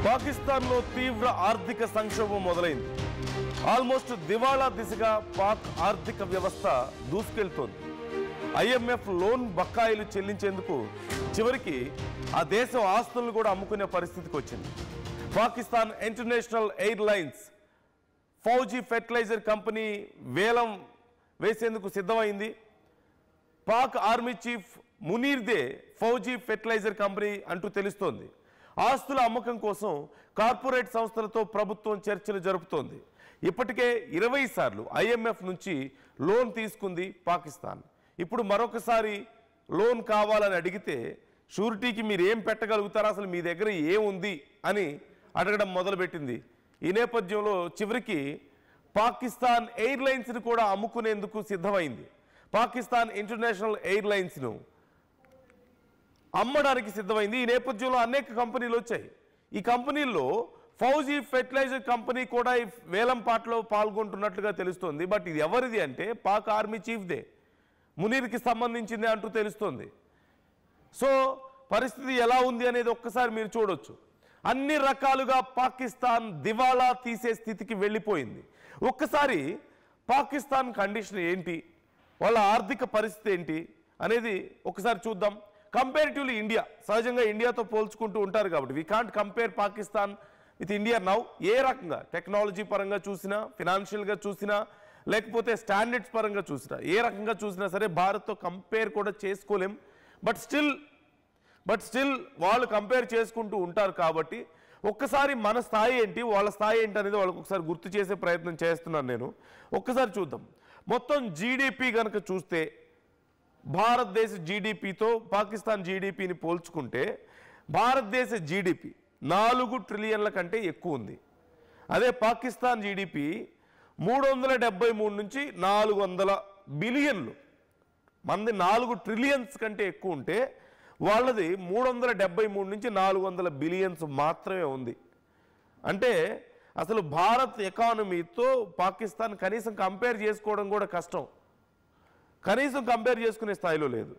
పాకిస్తాన్లో తీవ్ర ఆర్థిక సంక్షోభం మొదలైంది. ఆల్మోస్ట్ దివాళా దిశగా పాక్ ఆర్థిక వ్యవస్థ దూసుకెళ్తోంది. ఐఎంఎఫ్ లోన్ బకాయిలు చెల్లించేందుకు చివరికి ఆ దేశం ఆస్తులను కూడా అమ్ముకునే పరిస్థితికి వచ్చింది. Pakistan International Airlines Fauji fertilizer company వేలం వేసేందుకు సిద్ధమైంది. పాక్ ఆర్మీ చీఫ్ మునీర్దే ఫౌజీ ఫెర్టిలైజర్ కంపెనీ అంటూ తెలుస్తోంది. ఆస్తుల అమ్మకం కోసం కార్పొరేట్ సంస్థలతో ప్రభుత్వం చర్చలు జరుపుతోంది. ఇప్పటికే 20 సార్లు ఐఎంఎఫ్ నుంచి లోన్ తీసుకుంది పాకిస్తాన్. ఇప్పుడు మరొకసారి లోన్ కావాలని అడిగితే షూరిటీకి మీరు ఏం పెట్టగలుగుతారా, అసలు మీ దగ్గర ఏముంది అని అడగడం మొదలుపెట్టింది. ఈ నేపథ్యంలో చివరికి పాకిస్తాన్ ఎయిర్లైన్స్ను కూడా అమ్ముకునేందుకు సిద్ధమైంది. పాకిస్తాన్ ఇంటర్నేషనల్ ఎయిర్లైన్స్ను అమ్మడానికి సిద్ధమైంది. ఈ నేపథ్యంలో అనేక కంపెనీలు వచ్చాయి. ఈ కంపెనీల్లో ఫౌజీ ఫెర్టిలైజర్ కంపెనీ కూడా ఈ వేలం పాటలో పాల్గొంటున్నట్లుగా తెలుస్తోంది. బట్ ఇది ఎవరిది అంటే పాక్ ఆర్మీ చీఫ్దే, మునీర్కి సంబంధించింది అంటూ తెలుస్తోంది. సో పరిస్థితి ఎలా ఉంది అనేది ఒక్కసారి మీరు చూడొచ్చు. అన్ని రకాలుగా పాకిస్తాన్ దివాళా తీసే స్థితికి వెళ్ళిపోయింది. ఒక్కసారి పాకిస్తాన్ కండిషన్ ఏంటి, వాళ్ళ ఆర్థిక పరిస్థితి ఏంటి అనేది ఒకసారి చూద్దాం. కంపేరిటివ్లీ ఇండియా, సహజంగా ఇండియాతో పోల్చుకుంటూ ఉంటారు కాబట్టి we can't compare Pakistan with India now. ఏ రకంగా టెక్నాలజీ పరంగా చూసినా, ఫినాన్షియల్గా చూసినా, లేకపోతే స్టాండర్డ్స్ పరంగా చూసినా, ఏ రకంగా చూసినా సరే భారత్తో కంపేర్ కూడా చేసుకోలేం. బట్ స్టిల్ వాళ్ళు కంపేర్ చేసుకుంటూ ఉంటారు కాబట్టి ఒక్కసారి మన స్థాయి ఏంటి, వాళ్ళ స్థాయి ఏంటి అనేది వాళ్ళకి ఒకసారి గుర్తు చేసే ప్రయత్నం చేస్తున్నాను నేను. ఒక్కసారి చూద్దాం. మొత్తం జీడిపి కనుక చూస్తే భారతదేశ జీడిపితో పాకిస్తాన్ జీడిపిని పోల్చుకుంటే భారతదేశ జీడిపి 4 ట్రిలియన్ల కంటే ఎక్కువ ఉంది. అదే పాకిస్తాన్ జీడిపి 373 నుంచి 400 బిలియన్లు, మనది 4 ట్రిలియన్స్ కంటే ఎక్కువ ఉంటే వాళ్ళది 373 నుంచి 400 బిలియన్స్ మాత్రమే ఉంది. అంటే అసలు భారత్ ఎకానమీతో పాకిస్తాన్ కనీసం కంపేర్ చేసుకోవడం కూడా కష్టం, కనీసం కంపేర్ చేసుకునే స్థాయిలో లేదు.